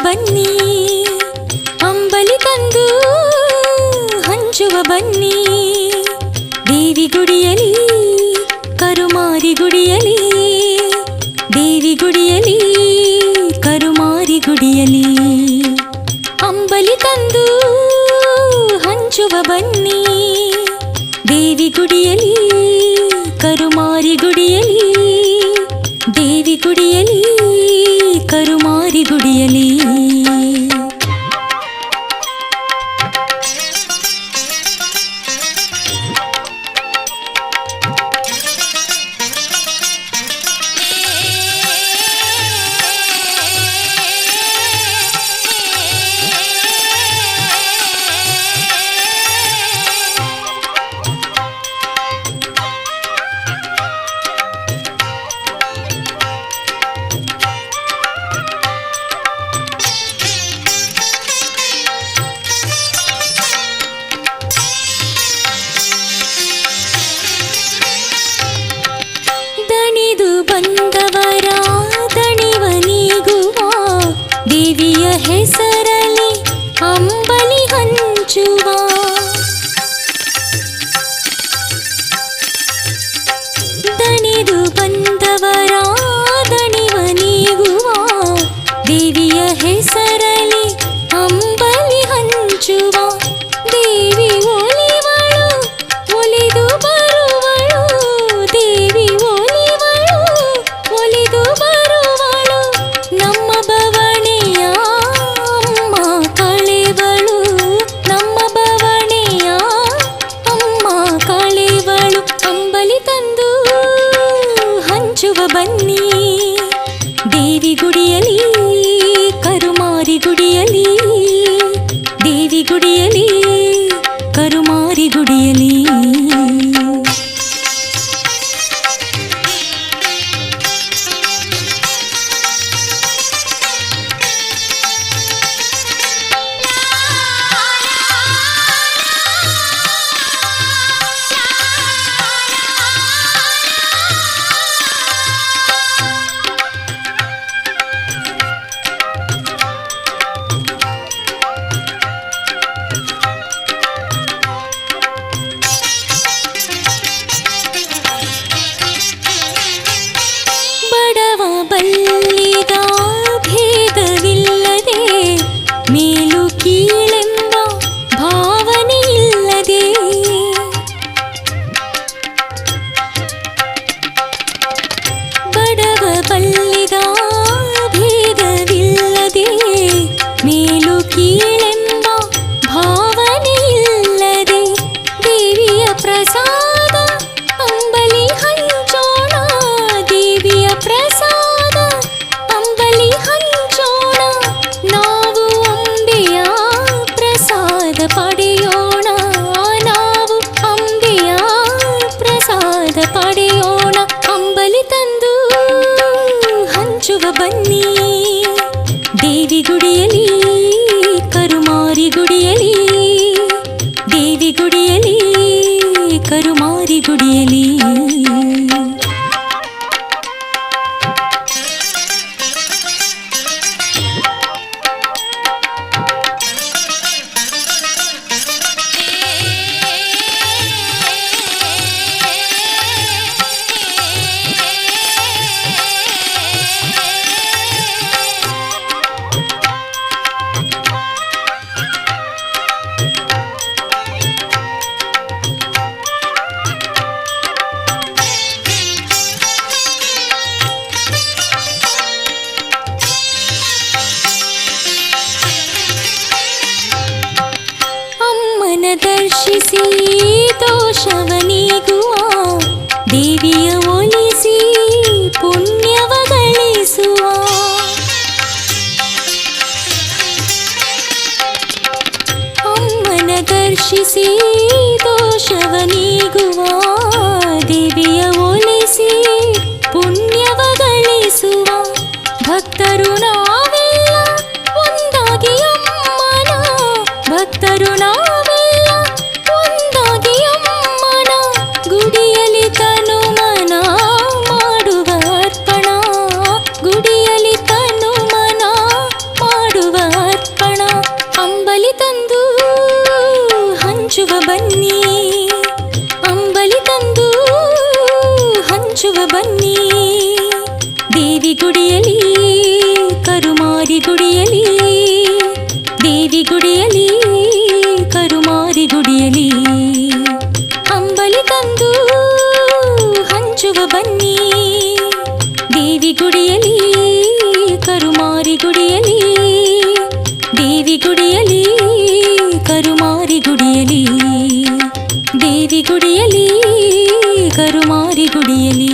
ಬನ್ನಿ ಅಂಬಲಿ ತಂದು ಹಂಚುವ ಬನ್ನಿ ದೇವಿ ಗುಡಿಯಲಿ ಕರುಮಾರಿ ಗುಡಿಯಲಿ ದೇವಿ ಗುಡಿಯಲಿ ಕರುಮಾರಿ ಗುಡಿಯಲಿ ಅಂಬಲಿ ತಂದು ಹಂಚುವ ಬನ್ನಿ ದೇವಿ ಗುಡಿಯಲಿ ಕರುಮಾರಿ ಗುಡಿಯಲಿ ದೇವಿ ಗುಡಿಯಲಿ ಕರುಮಾರಿ ಗುಡಿಯಲಿ ಬಂದವರ ದಣಿವನಿಗುವ ದೇವಿಯ ಹೆಸರಲಿ ಅಂಬಲಿ ಹಂಚುವ ದಣಿದು ಬಂದವರ ದಣಿವನಿಗುವ ದೇವಿಯ ಹೆಸರಲಿ ಅಂಬಲಿ ಹಂಚುವ ದೇವಿ ಒಲಿವಳು ಒಲಿದು ಬರುವಳು ದೇವಿ ಒಲಿದು ಬರುವಳು ನಮ್ಮ ಬವಣೆಯ ಅಮ್ಮ ಕಳೆವಳು ನಮ್ಮ ಬವಣೆಯ ಅಮ್ಮ ಕಳೆವಳು ಅಂಬಲಿ ತಂದು ಹಂಚುವ ಬನ್ನಿ ದೇವಿ ಗುಡಿಯಲಿ ಕರುಮಾರಿ ಗುಡಿಯಲಿ ದೇವಿ ಗುಡಿಯಲಿ ಕರುಮಾರಿ ಗುಡಿಯಲಿ ಬಲ್ಲಿದ ಭೇದವಿಲ್ಲದೆ ಮೇಲು ಕೀಳೆಂಬ ಭಾವನೆ ಇಲ್ಲದೆ ಬಡವ ಬಲ್ಲಿದ ಭೇದವಿಲ್ಲದೆ ಮೇಲು ಕೀಳೆಂಬ ಭಾವನೆ ಇಲ್ಲದೆ ದೇವಿಯ ಪ್ರಸಾದ ಅಂಬಲಿ ಹಂಚೋಣ ದೇವಿಯ ಪ್ರಸಾದ ಅಂಬಲಿ ಹಂಚೋಣ ನಾವು ಅಂಬೆಯ ಪ್ರಸಾದ ಪಡೆಯೋಣ ನಾವು ಅಂಬೆಯ ಪ್ರಸಾದ ಪಡೆಯೋಣ ಅಂಬಲಿ ತಂದು ಹಂಚುವ ಬನ್ನಿ ದೇವಿ ಗುಡಿಯಲಿ ಕರುಮಾರಿ ಗುಡಿಯಲಿ ದೇವಿ ಗುಡಿಯಲಿ ಕರುಮಾರಿ ಗುಡಿಯಲಿ ದರ್ಶಿಸಿ ದೋಷವನಿಗುವ ದೇವಿಯ ಒಲಿಸಿ ಪುಣ್ಯವ ಗಳಿಸುವ ಅಮ್ಮನ ದರ್ಶಿಸಿ ದೋಷವನಿಗುವ ದೇವಿಯ ಒಲಿಸಿ ಪುಣ್ಯವ ಗಳಿಸುವ ಭಕ್ತರು ನಾವೆಲ್ಲ ಒಂದಾಗಿ ಅಮ್ಮನ ಭಕ್ತರು ನಾವೆಲ್ಲ ಒಂದಾಗಿ ಅಮ್ಮನ ಗುಡಿಯಲಿ ತನು ಮನ ಹಂಚುವ ಬನ್ನಿ ದೇವಿ ಗುಡಿಯಲಿ ಕರುಮಾರಿ ಗುಡಿಯಲಿ ದೇವಿ ಗುಡಿಯಲಿ ಕರುಮಾರಿ ಗುಡಿಯಲಿ ಅಂಬಲಿ ತಂದು ಹಂಚುವ ಬನ್ನಿ ದೇವಿ ಗುಡಿಯಲಿ ಕರುಮಾರಿ ಗುಡಿಯಲಿ ದೇವಿ ಗುಡಿಯಲಿ ಕರುಮಾರಿ ಗುಡಿಯಲಿ ದೇವಿ ಗುಡಿಯಲಿ ಕರುಮಾರಿ ಗುಡಿಯಲಿ